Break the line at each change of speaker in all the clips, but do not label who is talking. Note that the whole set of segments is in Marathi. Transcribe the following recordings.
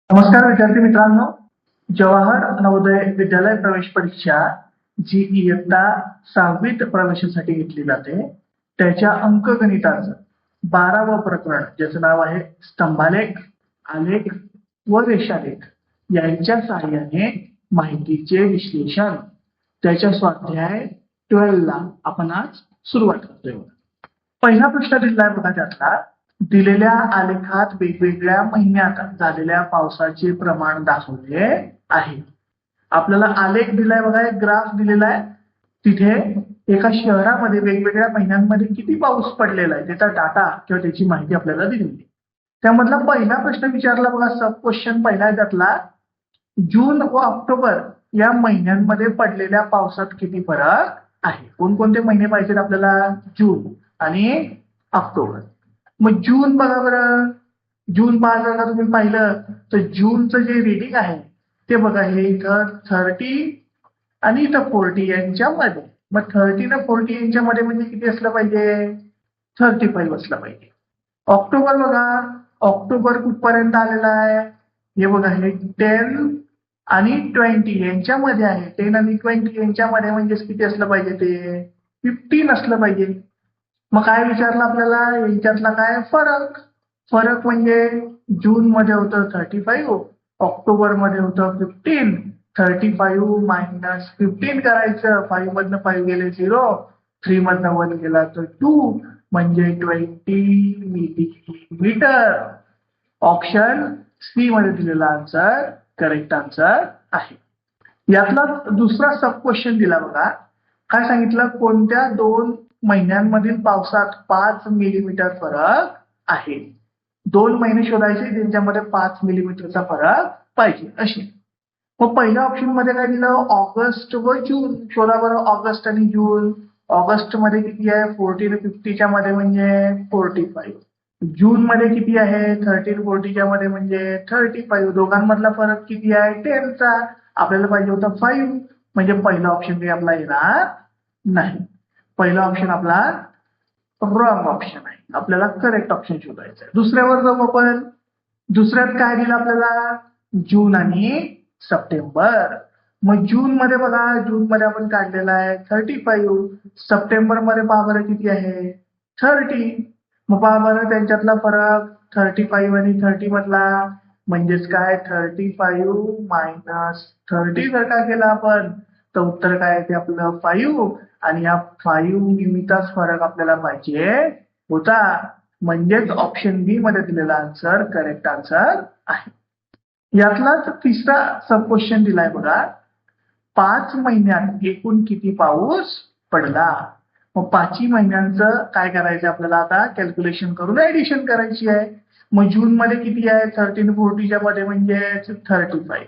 नमस्कार विद्यार्थी मित्रांनो. जवाहर नवोदय विद्यालय प्रवेश परीक्षा जी इयत्ता 6वीत प्रवेशासाठी घेतली जाते त्याच्या अंकगणिताचं 12वं प्रकरण ज्याचं नाव आहे स्तंभालेख, आलेख व रेषालेख यांच्या सहाय्याने माहितीचे विश्लेषण त्याच्या स्वाध्याय 12 ला आपण आज सुरुवात करतोय. पहिला प्रश्न दिलाय बघा. त्यातला दिलेल्या आलेखात वेगवेगळ्या महिन्यात झालेल्या पावसाचे प्रमाण दाखवले आहे. आपल्याला आलेख दिलाय बघा, एक ग्राफ दिलेला आहे. तिथे एका शहरामध्ये वेगवेगळ्या महिन्यांमध्ये किती पाऊस पडलेला आहे त्याचा डाटा किंवा त्याची माहिती आपल्याला दिलेली आहे. त्यामधला पहिला प्रश्न विचारला बघा, सब क्वेश्चन पहिला आहे त्यातला, जून व ऑक्टोबर या महिन्यांमध्ये पडलेल्या पावसात किती फरक आहे. कोणकोणते महिने पाहिजेत आपल्याला? जून आणि ऑक्टोबर. मग जून बघा बरं. जून जर का तुम्ही पाहिलं तर जूनचं जे रिडिंग आहे ते बघा, हे इथं 30 आणि इथं 40 यांच्यामध्ये. मग 30 आणि 40 यांच्यामध्ये म्हणजे किती असलं पाहिजे? 35 असलं पाहिजे. ऑक्टोबर बघा, ऑक्टोबर कुठपर्यंत आलेला आहे? हे बघा, हे 10 आणि 20 यांच्यामध्ये आहे. 10 आणि 20 यांच्यामध्ये म्हणजे किती असलं पाहिजे? ते 15 असलं पाहिजे. मग काय विचारलं आपल्याला? यांच्यातला काय फरक? फरक म्हणजे जून मध्ये होतं 35, ऑक्टोबर मध्ये होतं 15. 35 मायनस 15 करायचं. 5 मधनं 5 गेले 0, 3 मधनं 1 गेला तर 2 म्हणजे 20 मिलीमीटर. ऑप्शन सी मध्ये दिलेला आन्सर करेक्ट आन्सर आहे. यातला दुसरा सब क्वेश्चन दिला बघा. काय सांगितलं? कोणत्या 2 महिन्यांमधील पावसात 5 मिलीमीटर फरक आहे. 2 महिने शोधायचे त्यांच्यामध्ये 5 मिलीमीटरचा फरक पाहिजे असे. मग पहिल्या ऑप्शन मध्ये काय दिलं? ऑगस्ट व जून. शोधा बरं ऑगस्ट आणि जून. ऑगस्ट मध्ये किती आहे? 40 आणि 50च्या मध्ये म्हणजे 45. जून मध्ये किती आहे? 30 40च्या मध्ये म्हणजे 35. दोघांमधला फरक किती आहे? 10 चा. आपल्याला पाहिजे होता 5. म्हणजे पहिला ऑप्शन काही आपला येणार नाही. पहिला ऑप्शन आपला रॉंग ऑप्शन आहे. आपल्याला करेक्ट ऑप्शन शोधायचं आहे. दुसऱ्यावर जाऊ आपण. दुसऱ्यात काय दिलं आपल्याला? जून आणि सप्टेंबर. मग जून मध्ये बघा, जून मध्ये आपण काढलेला आहे 35. सप्टेंबर मध्ये पहा बरं किती आहे? 30. मग पहा बरं त्यांच्यातला फरक 35 आणि 30 मधला म्हणजेच काय? 35 मायनस 30 जर का केला आपण तर उत्तर काय ते आपलं 5. आणि या 5 मिलीमीटरचा फरक आपल्याला पाहिजे होता. म्हणजेच ऑप्शन बी मध्ये दिलेला आन्सर करेक्ट आन्सर आहे. यातलाच तिसरा सब क्वेश्चन दिलाय बघा. 5 महिन्यात एकूण किती पाऊस पडला. मग 5 महिन्यांचं काय करायचं आपल्याला? आता कॅल्क्युलेशन करून ऍडिशन करायची आहे. मग जून मध्ये किती आहे? 13 40च्या मध्ये म्हणजे 35.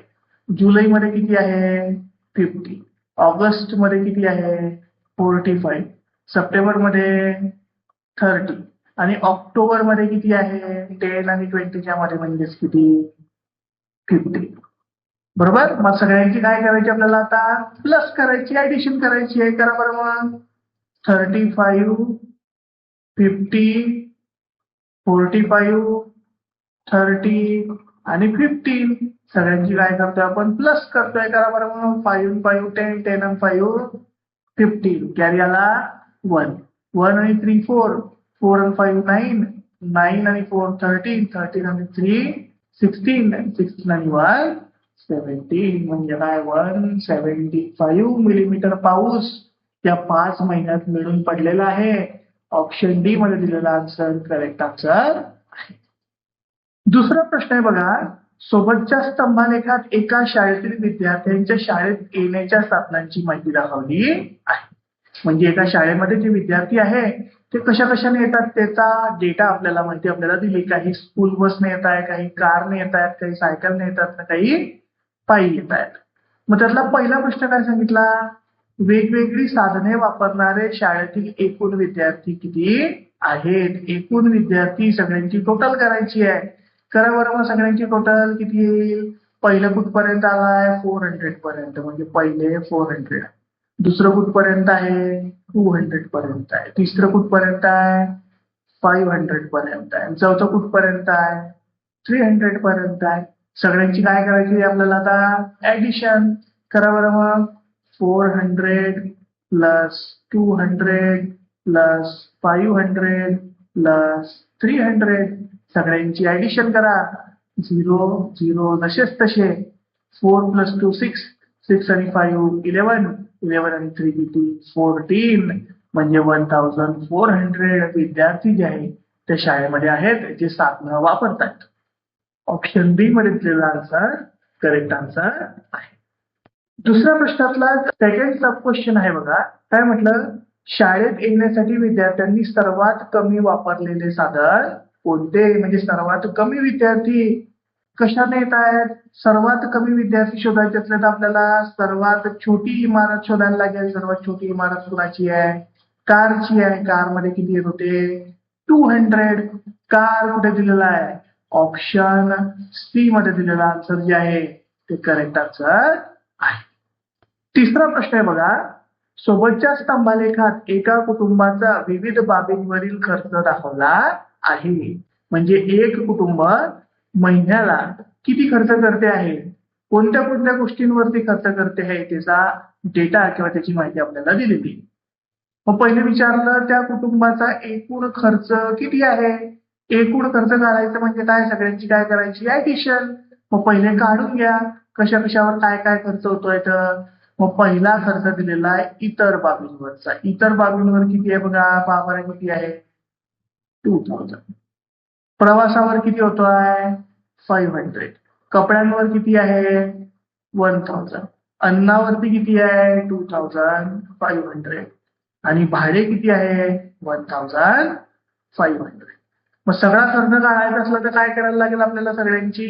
जुलै मध्ये किती आहे? 50. ऑगस्ट मध्ये किती आहे? 45. सप्टेंबर मध्ये 30 आणि ऑक्टोबर मध्ये किती आहे? 10 आणि 20च्या मध्ये म्हणजेच किती? 50. बरोबर. मग सगळ्यांची काय करायची आपल्याला? आता प्लस करायची, ऍडिशन करायची आहे. करा बरं मग. 35, 50, 45, 30 आणि 15 सगळ्यांची काय करतोय आपण? प्लस करतोय. करा बरं मग. 5 5 10, 10 आणि 5 15. कॅरी आला 1. 1 आणि 3 4, 4 आणि 5 9, 9 आणि 4 13, 13 आणि 3 16, 16 आणि 1 17. म्हणजे काय? 175 मिलीमीटर पाऊस या 5 महिन्यात मिळून पडलेला आहे. ऑप्शन डी मध्ये दिलेला आन्सर करेक्ट आन्सर आहे. दुसरा प्रश्न आहे बघा. सोबतच्या स्तंभालेखात एका शाळेतील विद्यार्थ्यांच्या शाळेत येण्याच्या साधनांची माहिती दाखवली आहे. म्हणजे एका शाळेमध्ये जे विद्यार्थी आहे ते कशा कशाने येतात त्याचा डेटा आपल्याला माहिती आपल्याला दिली. काही स्कूल बसने येत आहे, काही कारने येत आहेत, काही सायकलने येतात, काही पायी येत आहेत. मग त्यातला पहिला प्रश्न काय सांगितला? वेगवेगळी साधने वापरणारे शाळेतील एकूण विद्यार्थी किती आहेत. एकूण विद्यार्थी सगळ्यांची टोटल करायची आहे. करा बरं मग. सगळ्यांची टोटल किती येईल? पहिलं कुठपर्यंत आलाय? 400 पर्यंत. म्हणजे पहिले 400. दुसरं कुठपर्यंत आहे? 200 पर्यंत आहे. तिसरं कुठपर्यंत आहे? 500 पर्यंत आहे. चौथं कुठपर्यंत आहे? 300 पर्यंत आहे. सगळ्यांची काय करायची आपल्याला आता ऍडिशन करा बरं मग 400 प्लस 200 प्लस 500 प्लस 300 सगळ्यांची ऍडिशन करा 0 0 जसेच तसे 4 प्लस 2 6 6 आणि 5 11 11 आणि 3 किती 14 म्हणजे 1400 विद्यार्थी जे आहेत त्या शाळेमध्ये आहेत जे साधनं वापरतात. ऑप्शन बी मध्ये दिलेला आन्सर करेक्ट आन्सर आहे. दुसऱ्या प्रश्नातला सेकंड सब क्वेश्चन आहे बघा. काय म्हटलं शाळेत येण्यासाठी विद्यार्थ्यांनी सर्वात कमी वापरलेले साधन कोणते म्हणजे सर्वात कमी विद्यार्थी कशाने येत आहेत. सर्वात कमी विद्यार्थी शोधायचे असले तर आपल्याला सर्वात छोटी इमारत शोधायला लागेल. सर्वात छोटी इमारत कुणाची आहे कारची आहे. कार मध्ये किती येत होते 200. कार कुठे दिलेला आहे ऑप्शन सी मध्ये दिलेला आन्सर जे आहे ते करेक्ट आन्सर आहे. तिसरा प्रश्न आहे बघा. सोबतच्या स्तंभालेखात एका कुटुंबाचा विविध बाबींवरील खर्च दाखवला आहे. म्हणजे एक कुटुंब महिन्याला किती खर्च करते आहे कोणत्या कोणत्या गोष्टींवरती खर्च करते आहे त्याचा डेटा किंवा त्याची माहिती आपल्याला दिलेली. मग पहिले विचारलं त्या कुटुंबाचा एकूण खर्च किती आहे. एकूण खर्च काढायचं म्हणजे काय सगळ्यांची काय करायची ऍडिशन. मग पहिले काढून घ्या कशा कशावर काय काय खर्च होतोय तर. मग पहिला खर्च दिलेला आहे इतर बाबींवरचा. इतर बाबींवर किती आहे बघा पहा किती आहे 2000. प्रवासावर किती होतोय 500. कपड्यांवर किती आहे 1000. अन्नावरती किती आहे 2500 आणि भाडे किती आहे 1500. मग सगळा खर्च काढायचा असला तर काय करायला लागेल आपल्याला सगळ्यांची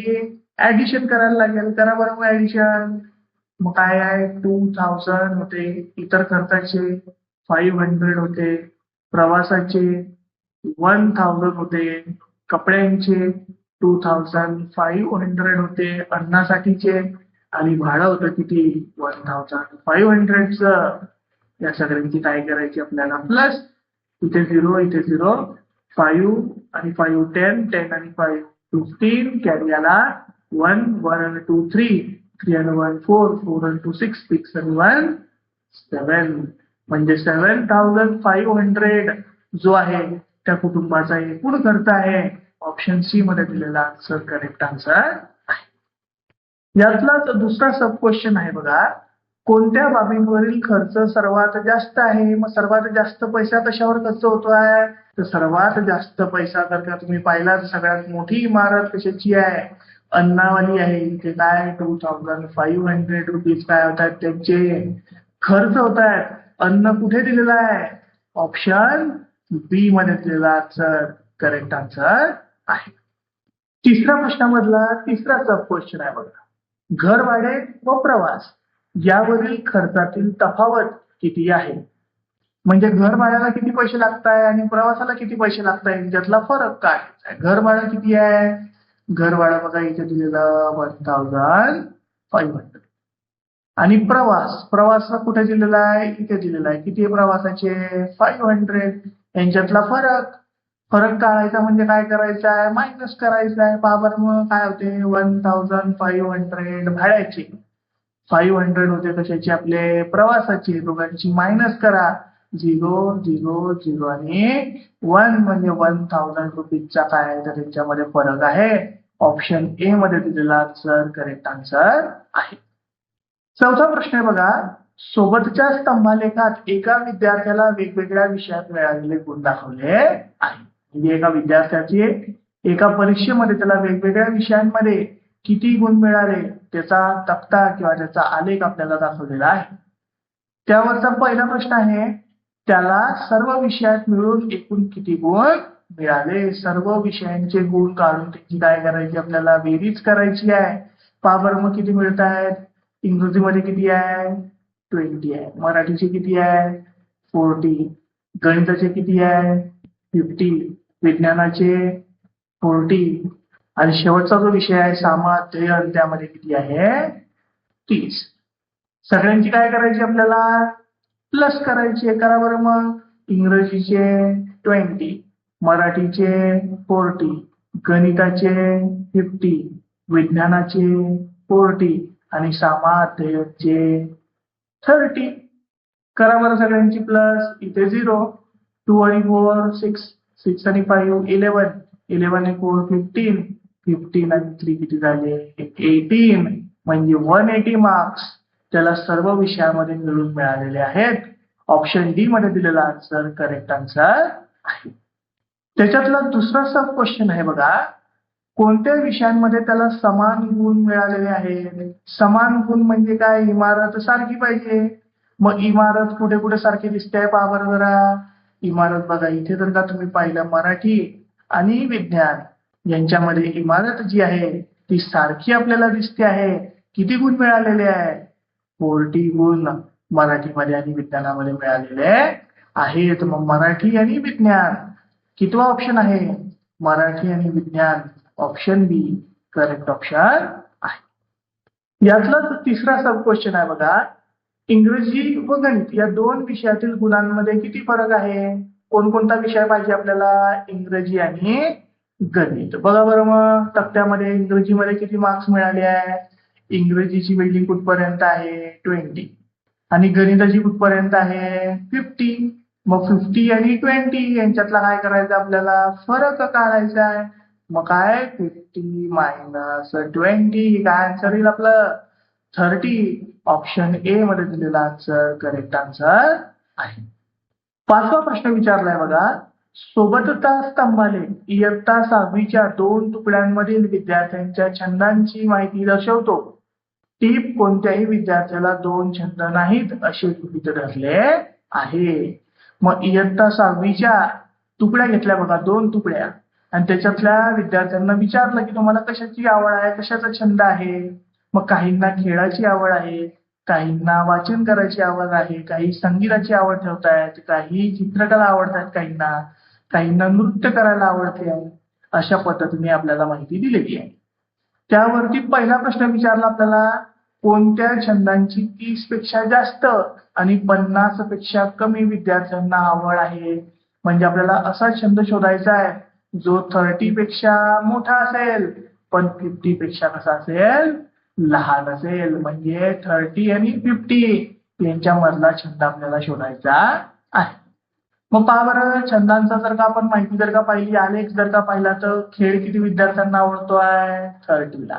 ऍडिशन करायला लागेल. करा बरं ऍडिशन. मग काय आहे 2000 होते. इतर खर्चाचे 500 होते. प्रवासाचे 1000 होते. कपड्यांचे 2500 होते. अन्नासाठीचे आणि भाडं होतं किती 1500च. या सगळ्यांची काय करायची आपल्याला प्लस इथे 0 इथे 0 5 आणि 5 10 10 आणि 5 15 कॅरी आला 1 1 आणि 2 3 3 आणि 1 4 4 आणि 2 6 6 आणि 1 7 म्हणजे 7500 जो आहे त्या कुटुंबाचा एकूण खर्च आहे. ऑप्शन सी मध्ये दिलेला आन्सर करेक्ट आन्सर आहे. यातलाच दुसरा सब क्वेश्चन आहे बघा. कोणत्या बाबींवरील खर्च सर्वात जास्त आहे. मग सर्वात जास्त पैसा कशावर खर्च होतोय तर सर्वात जास्त पैसा जर का तुम्ही पाहिला तर सगळ्यात मोठी इमारत कशाची आहे अन्नावाली आहे. इथे काय 2500 रुपीज काय होतात त्यांचे खर्च होत आहेत. अन्न कुठे दिलेलं आहे ऑप्शन बी मध्ये दिलेला आन्सर करेक्ट आन्सर आहे. तिसऱ्या प्रश्नामधला तिसरा सब क्वेश्चन आहे बघा. घर भाडे व प्रवास यावरील खर्चातील तफावत किती आहे. म्हणजे घर भाड्याला किती पैसे लागताय आणि प्रवासाला किती पैसे लागताय त्यातला फरक काय आहे. घर भाडं किती आहे घर भाडं बघा इथे दिलेलं 1500 आणि प्रवास कुठे दिलेला आहे इथे दिलेला आहे. किती प्रवासाचे 500. यांच्यातला फरक काढायचा म्हणजे काय करायचं आहे मायनस करायचं आहे. मग काय होते 1500 भाड्याचे 500 होते कशाचे आपले प्रवासाचे. दोघांची मायनस करा 0 0 0 आणि 1 म्हणजे 1000 रुपीजचा काय आहे तर त्याच्यामध्ये फरक आहे. ऑप्शन ए मध्ये दिलेला आन्सर करेक्ट आन्सर आहे. चौथा प्रश्न आहे बघा. सोबतच्या स्तंभालेखात एका विद्यार्थ्याला वेगवेगळ्या विषयात मिळालेले गुण दाखवले आहे. म्हणजे एका विद्यार्थ्याचे एका परीक्षेमध्ये त्याला वेगवेगळ्या विषयांमध्ये किती गुण मिळाले त्याचा तक्ता किंवा त्याचा आलेख आपल्याला दाखवलेला आहे. त्यावरचा पहिला प्रश्न आहे त्याला सर्व विषयात मिळून एकूण किती गुण मिळाले. सर्व विषयांचे गुण काढून त्याची काय करायची आपल्याला बेरीज करायची आहे. पहा मग किती मिळत आहेत. इंग्रजीमध्ये किती आहे 20 आहे. मराठीचे किती आहे 40. गणिताचे किती आहे 50. विज्ञानाचे 40 आणि शेवटचा जो विषय आहे सामाध्ययन त्यामध्ये किती आहे 30. सगळ्यांची काय करायची आपल्याला प्लस करायची आहे. करा बरं मग. इंग्रजीचे 20 मराठीचे 40 गणिताचे 50 विज्ञानाचे 40 आणि सामान्यचे 30. करा बरं सगळ्यांची प्लस. इथे 0, 2 आणि 4 6, 6 आणि 5 11, 11 आणि 4 15, 15 आणि 3 किती झाले 18, म्हणजे 180 मार्क्स त्याला सर्व विषयामध्ये मिळून मिळालेले आहेत. ऑप्शन डी मध्ये दिलेला आन्सर करेक्ट आन्सर आहे. त्याच्यातला दुसरा सब क्वेश्चन आहे बघा, कोणत्या विषयांमध्ये त्याला समान गुण मिळालेले आहेत. समान गुण म्हणजे काय, इमारत सारखी पाहिजे. मग इमारत कुठे कुठे सारखी दिसते पहा बरं जरा. इमारत बघा इथे जर का तुम्ही पाहिलं मराठी आणि विज्ञान यांच्यामध्ये इमारत जी आहे ती सारखी आपल्याला दिसते आहे. किती गुण मिळालेले आहे, 40 गुण मराठीमध्ये आणि विज्ञानामध्ये मिळालेले आहेत. मग मराठी आणि विज्ञान कितवा ऑप्शन आहे, मराठी आणि विज्ञान ऑप्शन बी करेक्ट ऑप्शन आहे. यातलाच तिसरा सब क्वेश्चन आहे बघा, इंग्रजी व गणित या दोन विषयातील गुणांमध्ये किती फरक आहे. कोणकोणता विषय पाहिजे आपल्याला, इंग्रजी आणि गणित. बघा बरं मग तक्त्यामध्ये इंग्रजीमध्ये किती मार्क्स मिळाले आहे. इंग्रजीची बिल्डिंग कुठपर्यंत आहे 20 आणि गणिताची कुठपर्यंत आहे 50. मग 50 आणि 20 यांच्यातला काय करायचं आपल्याला, फरक काढायचा आहे. मग काय 50 मायनस 20 काय आन्सर येईल आपलं 30. ऑप्शन ए मध्ये दिलेला आन्सर करेक्ट आन्सर आहे. पाचवा प्रश्न विचारलाय बघा, सोबतचा स्तंभालेख इयत्ता 6वीच्या 2 तुकड्यांमधील विद्यार्थ्यांच्या छंदांची माहिती दर्शवतो. टीप कोणत्याही विद्यार्थ्याला 2 छंद नाहीत असे गृहीत धरले आहे. मग इयत्ता 6वीच्या तुकड्या घेतल्या बघा, 2 तुकड्या, आणि त्याच्यातल्या विद्यार्थ्यांना विचारलं की तुम्हाला कशाची आवड आहे, कशाचा छंद आहे. मग काहींना खेळाची आवड आहे, काहींना वाचन करायची आवड आहे, काही संगीताची आवड ठेवतायत, काही चित्रकला आवडतात, काहींना नृत्य करायला आवडते. अशा पद्धतीने आपल्याला माहिती दिलेली आहे. त्यावरती पहिला प्रश्न विचारला आपल्याला, कोणत्या छंदांची 30 पेक्षा जास्त आणि 50 पेक्षा कमी विद्यार्थ्यांना आवड आहे. म्हणजे आपल्याला असा छंद शोधायचा आहे जो 30 पेक्षा मोठा असेल पण 50 पेक्षा कसा असेल, लहान असेल. म्हणजे 30 आणि 50 यांच्या मधला छंद आपल्याला शोधायचा आहे. मग पहा बरं, छंदांचा जर का आपण माहिती जर का पाहिली, आलेख जर का पाहिला, तर खेळ किती विद्यार्थ्यांना आवडतो आहे 30 ला,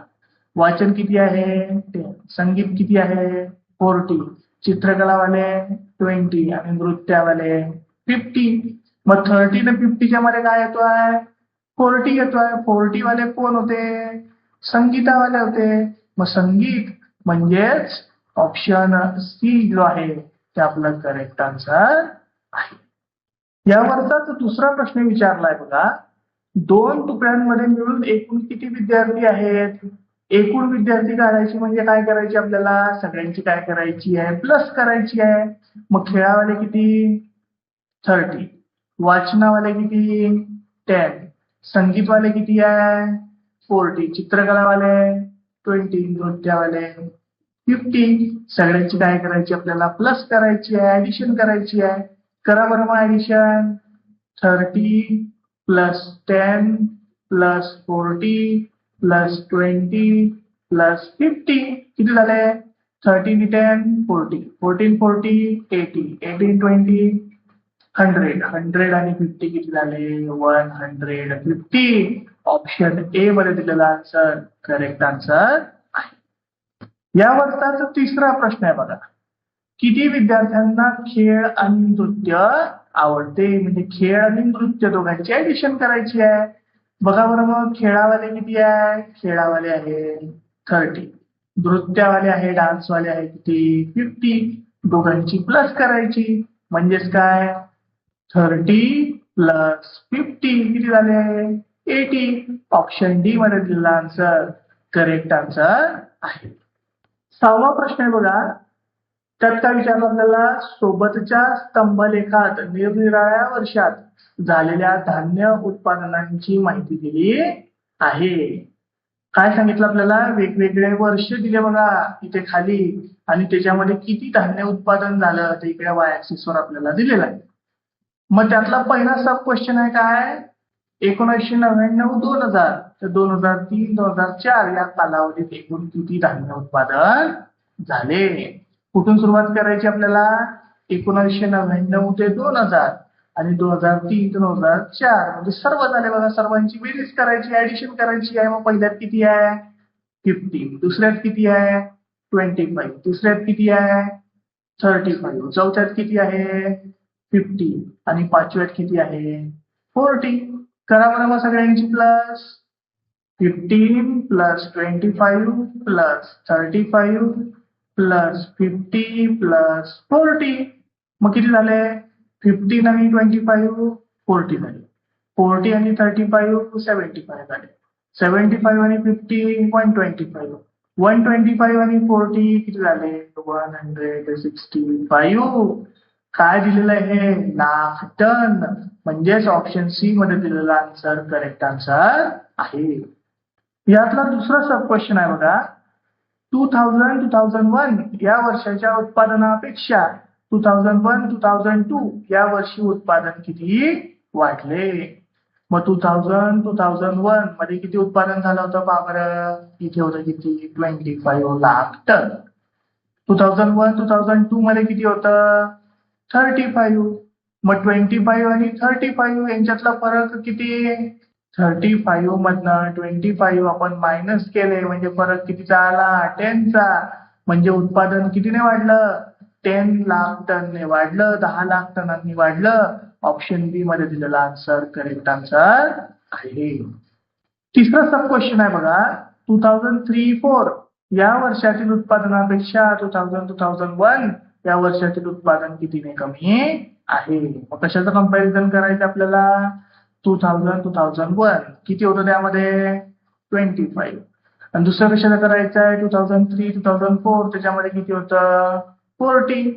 वाचन किती आहे 10, संगीत किती आहे 40, चित्रकलावाले 20 आणि नृत्यावाले 50. मग 30 आणि 50च्या मध्ये काय येतो आहे 40 येतोय. 40 वाले कोण होते, संगीतावाले होते. मग संगीत म्हणजेच ऑप्शन सी जो आहे ते आपलं करेक्ट आन्सर आहे. यावरचाच दुसरा प्रश्न विचारलाय बघा, 2 तुकड्यांमध्ये मिळून एकूण किती विद्यार्थी आहेत. एकूण विद्यार्थी काढायची म्हणजे काय करायची आपल्याला, सगळ्यांची काय करायची आहे प्लस करायची आहे. मग खेळावाले किती 30, वाचनावाले किती 10, संगीतवाले किती आहे 40, चित्रकलावाले 20, नृत्यावाले 50. सगळ्यांची काय करायची आपल्याला प्लस करायची आहे, ऍडिशन करायची आहे. करा बरं मग addition. 30 plus 10 plus 40 plus 20 plus 50 किती झाले 30 10 40, 14 40 80, 18 20 100, 100 आणि 50 किती झाले 150. ऑप्शन ए मध्ये दिलेला आन्सर करेक्ट आन्सर आहे. यावरचाच तिसरा प्रश्न आहे बघा, किती विद्यार्थ्यांना खेळ आणि नृत्य आवडते. म्हणजे खेळ आणि नृत्य दोघांची ऍडिशन करायची आहे. बघा बरं मग, खेळावाले किती आहे, खेळावाले आहे 30, नृत्यावाले आहे डान्सवाले आहे किती 50. दोघांची प्लस करायची म्हणजेच काय 30 प्लस 50 किती झाले 80. ऑप्शन डी मध्ये दिलेला आन्सर करेक्ट आन्सर आहे. 6वा प्रश्न आहे बघा, त्यात काय विचारलं आपल्याला, सोबतच्या स्तंभलेखात निरनिराळ्या वर्षात झालेल्या धान्य उत्पादनांची माहिती दिली आहे. काय सांगितलं आपल्याला, वेगवेगळे वर्ष दिले बघा इथे खाली, आणि त्याच्यामध्ये किती धान्य उत्पादन झालं ते इकडे वाय ऍक्सिस वर आपल्याला दिलेलं आहे. मग त्यातला पहिला सब क्वेश्चन आहे काय 1999-2000 तर 2003-2004 या कालावधीत एकूण किती धान्य उत्पादन झाले? कुठून सुरुवात करायची आपल्याला? 1999 ते 2000 आणि 2003 ते 2004 म्हणजे सर्व झाले बघा. सर्वांची बेरीज करायची, ऍडिशन करायची आहे. मग पहिल्यात किती आहे? 15. दुसऱ्यात किती आहे? 25. तिसऱ्यात किती आहे? 35. चौथ्यात किती आहे? 50. आणि पाचव्यात किती आहे? 40. करा बरं मग सगळ्यांची plus. 15 plus 25 plus 35 plus 50 plus 40. मग किती झाले? 15 आणि 25 40 झाले. 40 आणि 35 75 झाले. 75 आणि 50 125. 125 आणि 40 किती झाले? 165. काय दिलेलं आहे? लाख टन. म्हणजेच ऑप्शन सी मध्ये दिलेला आन्सर करेक्ट आन्सर आहे. यातला दुसरा सब क्वेश्चन आहे बघा. 2000-2001 या वर्षाच्या उत्पादनापेक्षा 2001-2002 या वर्षी उत्पादन किती वाढले? मग 2000-2001 मध्ये किती उत्पादन झालं होतं पहा बरं. इथे होतं किती? 25 लाख टन. 2001-2002 मध्ये किती होतं? 35. मग 25 आणि 35 यांच्यातला फरक किती? 35 मधनं 25 आपण मायनस केले म्हणजे फरक कितीचा आला? 10 चा. म्हणजे उत्पादन कितीने वाढलं? 10 लाख टनने वाढलं. 10 लाख टनांनी वाढलं. ऑप्शन बी मध्ये दिलेला आन्सर करेक्ट आन्सर आहे. तिसरा सब क्वेश्चन आहे बघा. 2003-04 या वर्षातील उत्पादनापेक्षा 2000-2001 या वर्षातील उत्पादन कितीने कमी आहे? मग कशाचं कंपॅरिझन करायचं आपल्याला? 2000-2001 किती होतं त्यामध्ये? 25. आणि दुसरं कशाला करायचं आहे? 2003-2004 त्याच्यामध्ये किती होतं? 40.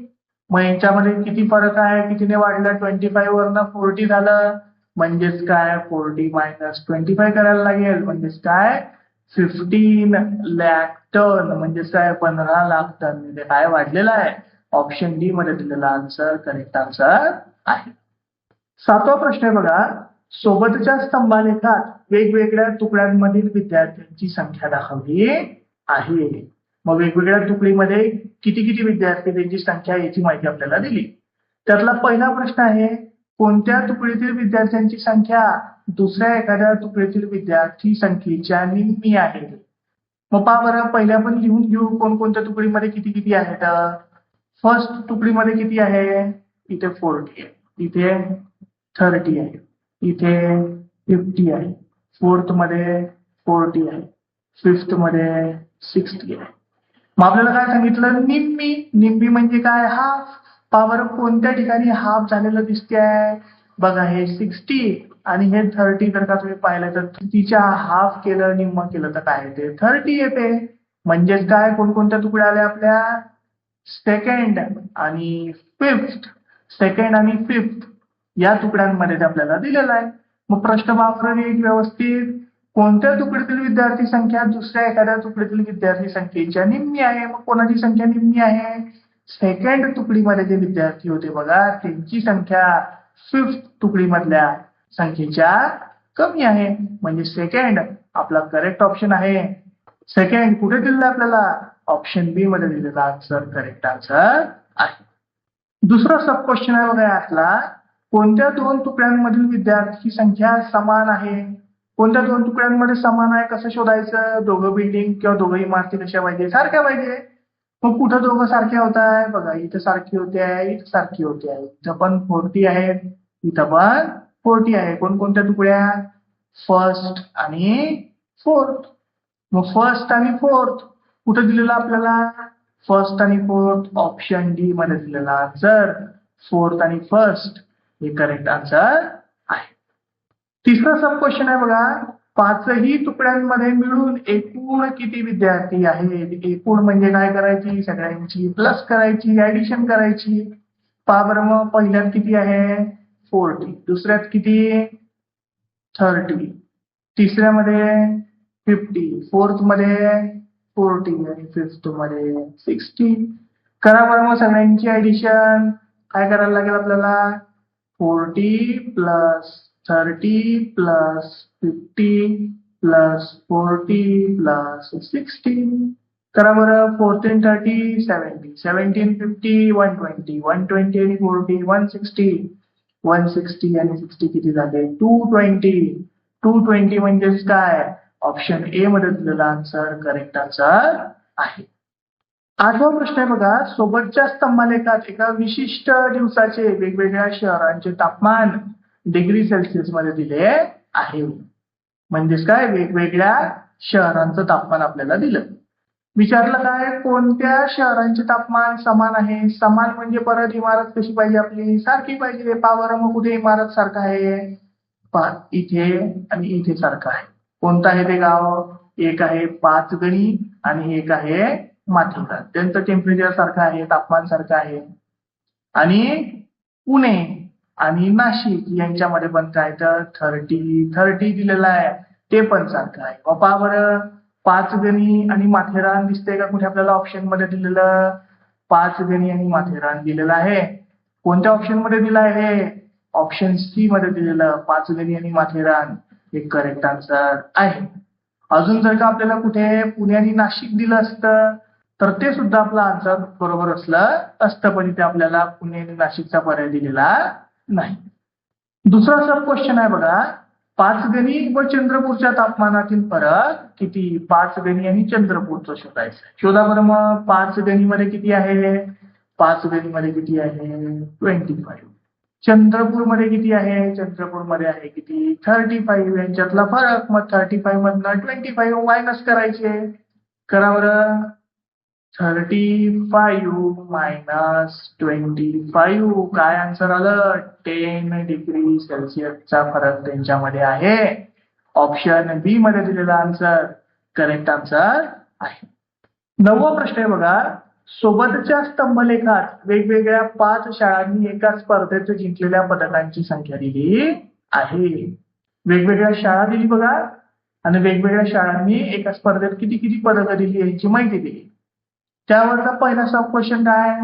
मग यांच्यामध्ये किती फरक आहे? कितीने वाढलं? 25 वरनं 40 झालं. म्हणजेच काय? 40 मायनस 25 करायला लागेल. म्हणजेच काय? 15 लाख टन. म्हणजेच काय? 15 लाख टन म्हणजे काय वाढलेलं आहे? ऑप्शन डी मध्ये दिलेला आन्सर करेक्ट आन्सर आहे. सातवा प्रश्न आहे बघा. सोबतच्या स्तंभालेखात वेगवेगळ्या तुकड्यांमधील विद्यार्थ्यांची संख्या दाखवली आहे. मग वेगवेगळ्या तुकडीमध्ये किती किती विद्यार्थी त्यांची संख्या याची माहिती आपल्याला दिली. त्यातला पहिला प्रश्न आहे. कोणत्या तुकडीतील विद्यार्थ्यांची संख्या दुसऱ्या एखाद्या तुकडीतील विद्यार्थी संख्येच्या निम्मी आहे? मग पहा बरं. पहिल्या पण लिहून घेऊ कोणकोणत्या तुकडीमध्ये किती किती आहेत. फर्स्ट तुकडीमध्ये किती आहे? इथे 40 आहे. इथे 30 आहे. इथे 50 आहे. फोर्थ मध्ये 40 आहे. फिफ्थ मध्ये 60 आहे. मग आपल्याला काय सांगितलं? निम्मी. निम्मी म्हणजे काय? हाफ. पहा बरं कोणत्या ठिकाणी हाफ झालेलं दिसते आहे? बघा हे 60 आणि हे 30 जर का तुम्ही पाहिलं तर तिच्या हाफ केलं निम्म केलं तर काय येते? 30 येते. म्हणजेच काय? कोणकोणत्या तुकड्या आल्या आपल्या? सेकंड आणि फिफ्थ. सेकंड आणि फिफ्थ या तुकड्यांमध्ये ते आपल्याला दिलेलं आहे. मग प्रश्न वापरून एक व्यवस्थित. कोणत्या तुकडीतील विद्यार्थी संख्या दुसऱ्या एखाद्या तुकडीतील विद्यार्थी संख्येच्या निम्मी आहे? मग कोणाची संख्या निम्मी आहे? सेकंड तुकडीमध्ये जे विद्यार्थी होते बघा त्यांची संख्या फिफ्थ तुकडीमधल्या संख्येच्या कमी आहे. म्हणजे सेकंड आपला करेक्ट ऑप्शन आहे. सेकंड कुठे दिलेला आपल्याला? ऑप्शन बी मध्ये दिलेला आन्सर करेक्ट आन्सर आहे. दुसरा सब क्वेश्चन आहे बघा यातला. कोणत्या दोन तुकड्यांमधील विद्यार्थी संख्या समान आहे? कोणत्या दोन तुकड्यांमध्ये समान आहे कसं शोधायचं? दोघं बिल्डिंग किंवा दोघं इमारती कशा पाहिजे? सारख्या पाहिजे. मग कुठं दोघं सारख्या होत आहे? बघा इथं सारखी होते आहे, इथं सारखी होते आहे. इथं पण 40 आहेत, इथं पण 40 आहे. कोणकोणत्या तुकड्या? फर्स्ट आणि फोर्थ. मग फर्स्ट आणि फोर्थ कुठं दिलेला आपल्याला? फर्स्ट आणि फोर्थ ऑप्शन डी मध्ये दिलेला आन्सर. फोर्थ आणि फर्स्ट हे करेक्ट आन्सर आहे. तिसरा सब क्वेश्चन आहे बघा. पाचही तुकड्यांमध्ये मिळून एकूण किती विद्यार्थी आहेत? एकूण म्हणजे काय करायची? सगळ्यांची प्लस करायची, ऍडिशन करायची. पहा बरं मग पहिल्यात किती आहे? 40. दुसऱ्यात किती? 30. तिसऱ्यामध्ये 50. फोर्थ मध्ये 40 आणि फिफ्थ मध्ये 60. करा बरं मग सगळ्यांची ऍडिशन. काय करायला लागेल आपल्याला? 40 प्लस 30 प्लस 50 प्लस 40 प्लस 16. करा बरं. 14 30 70, 17 50 120, 120 आणि 40 160, 160 आणि 60 किती झाले 220. 220 म्हणजेच काय? ऑप्शन ए मध्ये दिलेला आन्सर करेक्ट आन्सर आहे. 8वा प्रश्न आहे बघा. सोबतच्या स्तंभालेखात एका विशिष्ट दिवसाचे वेगवेगळ्या शहरांचे तापमान डिग्री सेल्सिअस मध्ये दिले आहे. म्हणजेच काय? वेगवेगळ्या शहरांचं तापमान आपल्याला दिलं. विचारलं काय? कोणत्या शहरांचे तापमान समान आहे? समान म्हणजे परत इमारत कशी पाहिजे आपली? सारखी पाहिजे. पावर मग कुठे इमारत सारखं आहे? इथे आणि इथे सारखं आहे. कोणतं आहे ते गाव? एक आहे पाचगणी आणि एक आहे माथेरान. त्यांचं टेम्परेचर सारखं आहे, तापमान सारखं आहे. आणि पुणे आणि नाशिक यांच्यामध्ये पण काय तर 30 दिलेलं आहे, ते पण सारखं आहे. पहा बरं. पाचगणी आणि माथेरान दिसते का कुठे आपल्याला ऑप्शन मध्ये दिलेलं? पाचगणी आणि माथेरान दिलेलं आहे. कोणत्या ऑप्शन मध्ये दिलं आहे? ऑप्शन सी मध्ये दिलेलं पाचगणी आणि माथेरान हे करेक्ट आन्सर आहे. अजून जर का आपल्याला कुठे पुणे आणि नाशिक दिलं असतं तर ते सुद्धा आपलं आन्सर बरोबर असतं, पण इथे आपल्याला पुणे आणि नाशिकचा पर्याय दिलेला नाही. दुसरा सब क्वेश्चन आहे बघा. पाचगणी व चंद्रपूरच्या तापमानातील फरक किती? पाचगणी आणि चंद्रपूरचं शोधायचं. शोधा बरं मग. पाचगणीमध्ये किती आहे? पाचगणीमध्ये किती आहे? 25. चंद्रपूरमध्ये किती आहे? चंद्रपूरमध्ये आहे किती? 35. यांच्यातला फरक. मग 35 मधनं 25 मायनस करायचे. करा बरं. 35 मायनस 25 काय आन्सर आलं? 10 डिग्री सेल्सिअसचा फरक त्यांच्यामध्ये आहे. ऑप्शन बी मध्ये दिलेला आन्सर करेक्ट आन्सर आहे. 9वा प्रश्न आहे बघा. सोबतच्या स्तंभलेखात वेगवेगळ्या 5 शाळांनी एका स्पर्धेत जिंकलेल्या पदकांची संख्या दिली आहे. वेगवेगळ्या शाळा दिली बघा आणि वेगवेगळ्या शाळांनी एका स्पर्धेत किती किती पदकं दिली याची माहिती दिली. त्यावरचा पहिला सब क्वेश्चन काय?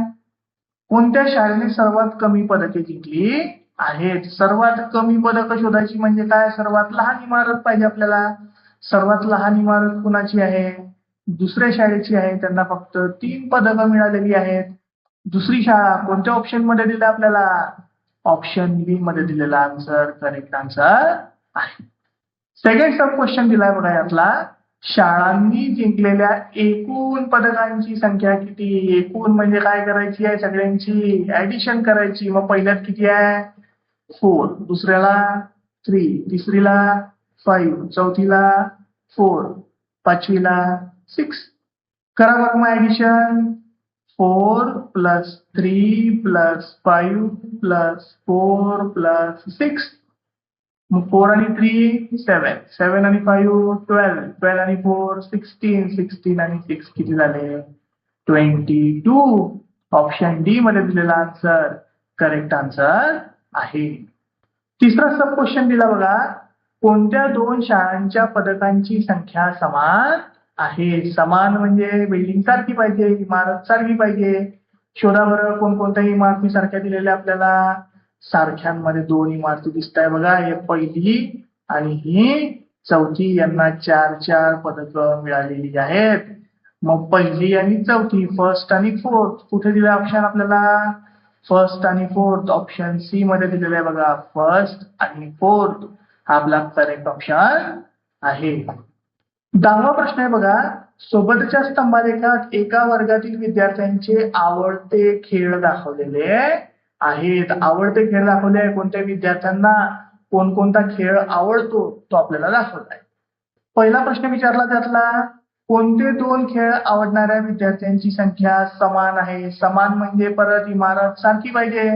कोणत्या शाळेने सर्वात कमी पदके जिंकली आहेत? सर्वात कमी पदकं शोधायची म्हणजे काय? सर्वात लहान इमारत पाहिजे आपल्याला. सर्वात लहान इमारत कुणाची आहे? दुसऱ्या शाळेची आहे. त्यांना फक्त 3 पदकं मिळालेली आहेत. दुसरी शाळा कोणत्या ऑप्शन मध्ये दिलं आपल्याला? ऑप्शन बी मध्ये दिलेला आन्सर करेक्ट आन्सर आहे. सेकंड सब क्वेश्चन दिलाय बघा यातला. शाळांनी जिंकलेल्या एकूण पदकांची संख्या किती? एकूण म्हणजे काय करायची आहे? सगळ्यांची ऍडिशन करायची. मग पहिल्यात किती आहे? 4, दुसऱ्याला 3, तिसरीला 5, चौथीला 4, पाचवीला 6. करा बरं मग addition. 4 plus 3 plus 5 plus 4 plus 6. मग 4 आणि 3 7, 7 आणि 5 12, 12 आणि 4 16, 16 आणि 6 किती झाले? 22. ऑप्शन डी मध्ये दिलेला आन्सर करेक्ट आन्सर आहे. तिसरा सब क्वेश्चन दिला बघा. कोणत्या 2 शाळांच्या पदकांची संख्या समान आहे? समान म्हणजे बिल्डिंग सारखी पाहिजे, इमारत सारखी पाहिजे. शोधा बरं. कोणकोणत्या इमारती सारख्या दिलेल्या आपल्याला? सारख्यांमध्ये 2 इमारती दिसत आहे बघा. हे पहिली आणि ही चौथी. यांना 4 पदकं मिळालेली आहेत. मग पहिली आणि चौथी, फर्स्ट आणि फोर्थ कुठे दिले ऑप्शन आपल्याला? फर्स्ट आणि फोर्थ ऑप्शन सी मध्ये दिलेलं आहे बघा. फर्स्ट आणि फोर्थ हा आपला करेक्ट ऑप्शन आहे. 10वा प्रश्न आहे बघा. सोबतच्या स्तंभालेखात एका वर्गातील विद्यार्थ्यांचे आवडते खेळ दाखवलेले आहेत. आवडते खेळ दाखवले आहे. कोणत्या विद्यार्थ्यांना कोणकोणता खेळ आवडतो तो आपल्याला दाखवला आहे. पहिला प्रश्न विचारला त्यातला. कोणते 2 खेळ आवडणाऱ्या विद्यार्थ्यांची संख्या समान आहे? समान म्हणजे परत इमारत सारखी पाहिजे.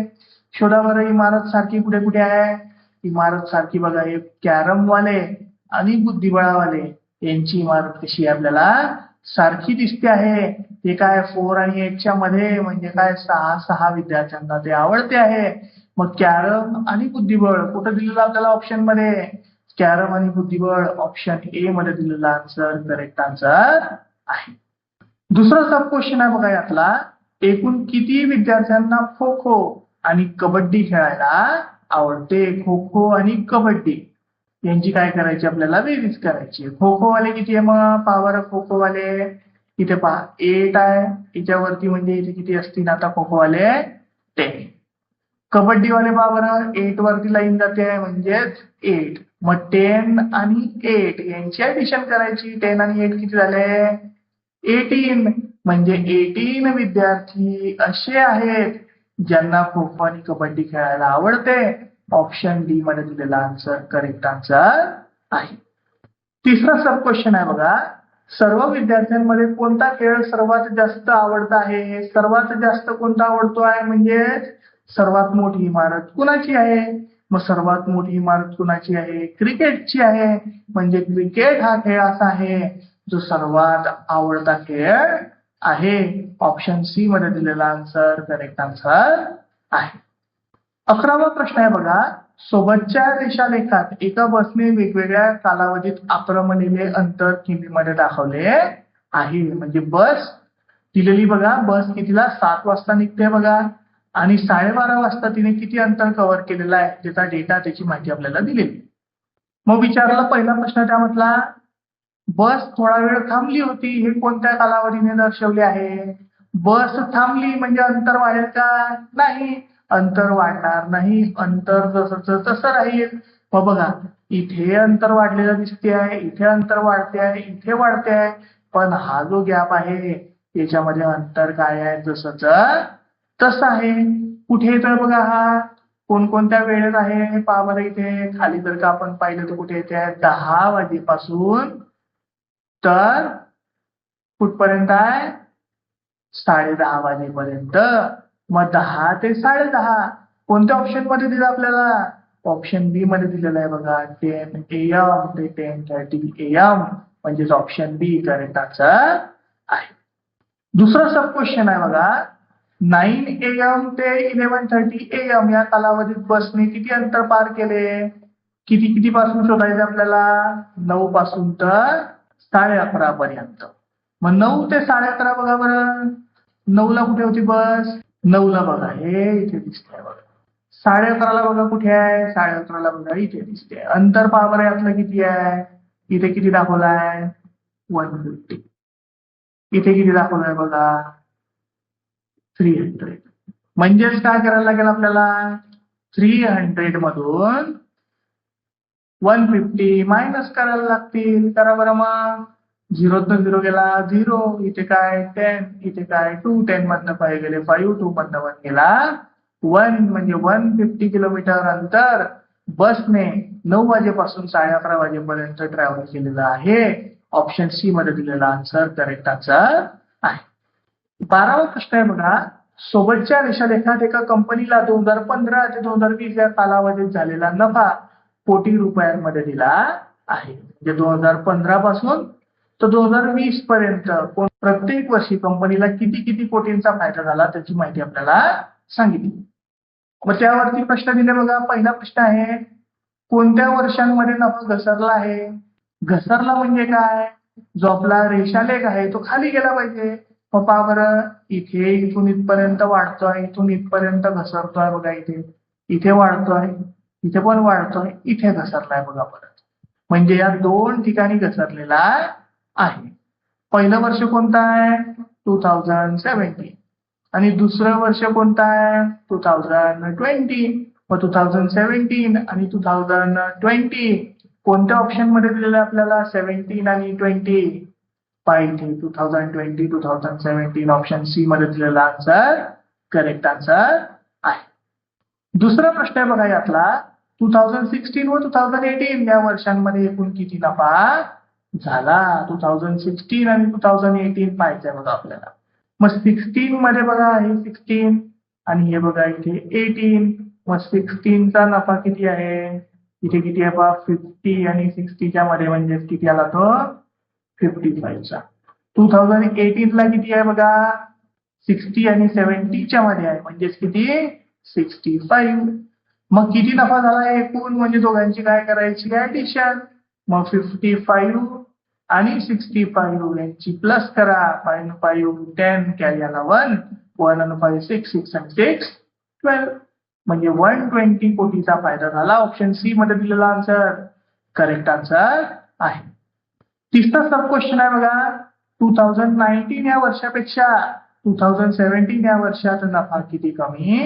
शोधा बरं. इमारत सारखी कुठे कुठे आहे? इमारत सारखी बघा. हे कॅरम वाले आणि बुद्धिबळावाले यांची इमारत कशी आहे? आपल्याला सारखी दिसते आहे. ते काय 4 आणि 8 च्या मध्ये म्हणजे काय 6 विद्यार्थ्यांना ते आवडते आहे. मग कॅरम आणि बुद्धिबळ कुठं दिलेलं आपल्याला ऑप्शन मध्ये? कॅरम आणि बुद्धिबळ ऑप्शन ए मध्ये दिलेला आन्सर करेक्ट आन्सर आहे. दुसरा सब क्वेश्चन आहे बघा यातला. एकूण किती विद्यार्थ्यांना खो खो आणि कबड्डी खेळायला आवडते? खो खो आणि कबड्डी यांची काय करायची आपल्याला बेरीज करायची. खो खो वाले किती आहे मग पॉवर खो खो वाले इथे पहा 8 आहे, याच्यावरती म्हणजे इथे किती असतील आता खो खो वाले 10. कबड्डी वाले पहा बरं 8 वरती लाईन जाते म्हणजेच 8. मग 10 आणि 8 यांची ऍडिशन करायची. 10 आणि 8 किती झाले 18. म्हणजे 18 विद्यार्थी असे आहेत ज्यांना खो खो आणि कबड्डी खेळायला आवडते. ऑप्शन डी मध्ये दिलेला आन्सर करेक्ट आन्सर आहे. तिसरा सब क्वेश्चन आहे बघा. सर्व विद्यार्थ्यांमध्ये कोणता खेळ सर्वात जास्त आवडता आहे. सर्वात जास्त कोणता आवडतो आहे म्हणजे सर्वात मोठी इमारत कुणाची आहे. मग सर्वात मोठी इमारत कुणाची आहे क्रिकेटची आहे. म्हणजे क्रिकेट हा खेळ असा आहे जो सर्वात आवडता खेळ आहे. ऑप्शन सी मध्ये दिलेला आन्सर करेक्ट आन्सर आहे. 11वा प्रश्न आहे बघा. सोबतच्या रेषालेखात एका बसने वेगवेगळ्या कालावधीत आक्रमणलेले अंतर किमीमध्ये दाखवले आहे. म्हणजे बस दिलेली बघा. बस कितीला 7 वाजता निघते बघा आणि 12:30 वाजता तिने किती अंतर कव्हर केलेलं आहे त्याचा डेटा त्याची माहिती आपल्याला दिलेली. मग विचारला पहिला प्रश्न त्यामधला बस थोडा वेळ थांबली होती हे कोणत्या कालावधीने दर्शवले आहे. बस थांबली म्हणजे अंतर वाढेल का नाही. अंतर वाढणार नाही. अंतर जसं तसं राहील. मग बघा इथे अंतर वाढलेलं दिसते आहे, इथे अंतर वाढते आहे, इथे वाढते आहे. पण हा जो गॅप आहे याच्यामध्ये अंतर काय आहे जसंच तसं आहे. कुठे येतोय बघा हा कोणकोणत्या वेळेत आहे पहा बरं. इथे खाली जर का आपण पाहिलं तर कुठे येते 10 वाजेपासून तर कुठपर्यंत आहे 10:30 वाजेपर्यंत. मग 10 ते 10:30 कोणत्या ऑप्शन मध्ये दिलं आपल्याला. ऑप्शन बी मध्ये दिलेलं आहे बघा 10 AM ते 10:30 AM म्हणजेच ऑप्शन बी करेक्ट आन्सर आहे. दुसरा सब क्वेश्चन आहे बघा. 9 AM ते 11:30 AM या कालावधीत बसने किती अंतर पार केले. किती पासून शोधायचं आपल्याला 9 पासून तर 11:30 पर्यंत. मग 9 ते 11:30 बघा बरं. 9 ला कुठे होती बस 9 ला बघा हे इथे दिसते बघा. 11:30 बघा कुठे आहे 11:30 बघा इथे दिसते. अंतर पहा बरं यातलं किती आहे. इथे किती दाखवलं आहे 150. इथे किती दाखवलं आहे बघा 300. म्हणजेच काय करायला लागेल आपल्याला 300 मधून 150 मायनस करायला लागतील. करा बरं मग 0 तर 0 गेला 0. इथे काय 10 इथे काय 2 10 मधनं 5 गेले 5 2 मधनं 1 गेला 1 म्हणजे 150 किलोमीटर अंतर बसने 9 वाजेपासून 11:30 वाजेपर्यंत ट्रॅव्हल केलेलं आहे. ऑप्शन सी मध्ये दिलेला आन्सर करेक्ट आन्सर आहे. 12वा प्रश्न आहे बघा. सोबतच्या रेषालेखात एका कंपनीला 2015 ते 2020 या कालावधीत झालेला नफा कोटी रुपयांमध्ये दिला आहे. म्हणजे 2015 पासून तर 2020 पर्यंत प्रत्येक वर्षी कंपनीला किती कोटींचा फायदा झाला त्याची माहिती आपल्याला सांगितली. मग त्यावरती प्रश्न दिले बघा. पहिला प्रश्न आहे कोणत्या वर्षांमध्ये नफा घसरला आहे. घसरला म्हणजे काय जो आपला रेषालेख आहे तो खाली गेला पाहिजे. मग पहा बरं इथे इथून इथपर्यंत वाढतोय इथून इथपर्यंत घसरतोय बघा. इथे वाढतोय इथे पण वाढतोय इथे घसरलाय बघा परत. म्हणजे या 2 ठिकाणी घसरलेला आहे. पहिलं वर्ष कोणतं आहे 2017 आणि दुसरं वर्ष कोणतं आहे 2020. मग 2017 आणि 2020 कोणत्या ऑप्शन मध्ये दिलेलं आहे आपल्याला 17 आणि 20 पाहिजे. 2020 2017 ऑप्शन सी मध्ये दिलेला आन्सर करेक्ट आन्सर आहे. दुसरा प्रश्न आहे बघा यातला 2016 व 2018 या वर्षांमध्ये एकूण किती नफा झाला. 2016 आणि 2018 पाहायचंय बघा आपल्याला. मग 16 मध्ये बघा हे 16 आणि हे बघा इथे 18. मग 16 चा नफा किती आहे इथे किती आहे बघा 50 आणि 60 च्या मध्ये म्हणजे किती आला तो 55 चा. 2018 ला किती आहे बघा 60 आणि 70 च्या मध्ये आहे म्हणजेच किती 65. मग किती नफा झाला एकूण म्हणजे दोघांची काय करायची ऍडिशन. मग 55 आणि 65 यांची प्लस करा. 5 5 10 कॅरी आला 1 1 आणि 5 6 6 आणि 6 12 म्हणजे 120 कोटीचा फायदा झाला. ऑप्शन सी मध्ये दिलेला आन्सर करेक्ट आन्सर आहे. तिसरा सब क्वेश्चन आहे बघा. 2019 या वर्षापेक्षा 2017 या वर्षात नफा किती कमी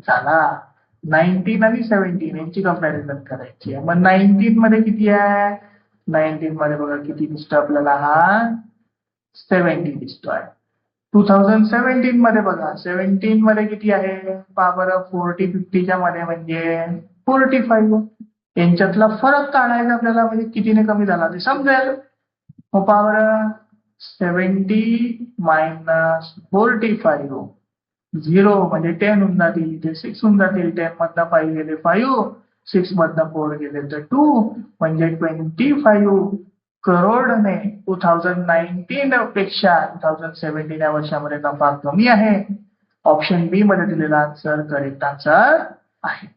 झाला. 19 आणि 17 यांची कंपॅरिझन करायची आहे. मग 19 मध्ये किती आहे. 19 मध्ये बघा किती दिसतो आपल्याला हा 70 दिसतोय. 2017 मध्ये बघा 17 मध्ये किती आहे पहा बरं. 40-50च्या मध्ये म्हणजे 45. यांच्यातला फरक काढायचा आपल्याला म्हणजे कितीने कमी झाला ते समजेल. मग पहा बरं 70 मायनस 45 0 म्हणजे 10 होऊन जातील. इथे 6 होऊन जातील. 10 मधनं 5 गेले 5, 6 मधनं 4 गेले तर 2 म्हणजे 25 करोडने 2019 पेक्षा 2017 या वर्षामध्ये नफा कमी आहे. ऑप्शन बी मध्ये दिलेला आन्सर करेक्ट आन्सर आहे.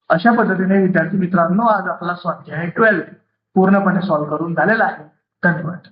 अशा पद्धतीने विद्यार्थी मित्रांनो आज आपला स्वाध्याय 12 पूर्णपणे सॉल्व्ह करून झालेला आहे. धन्यवाद.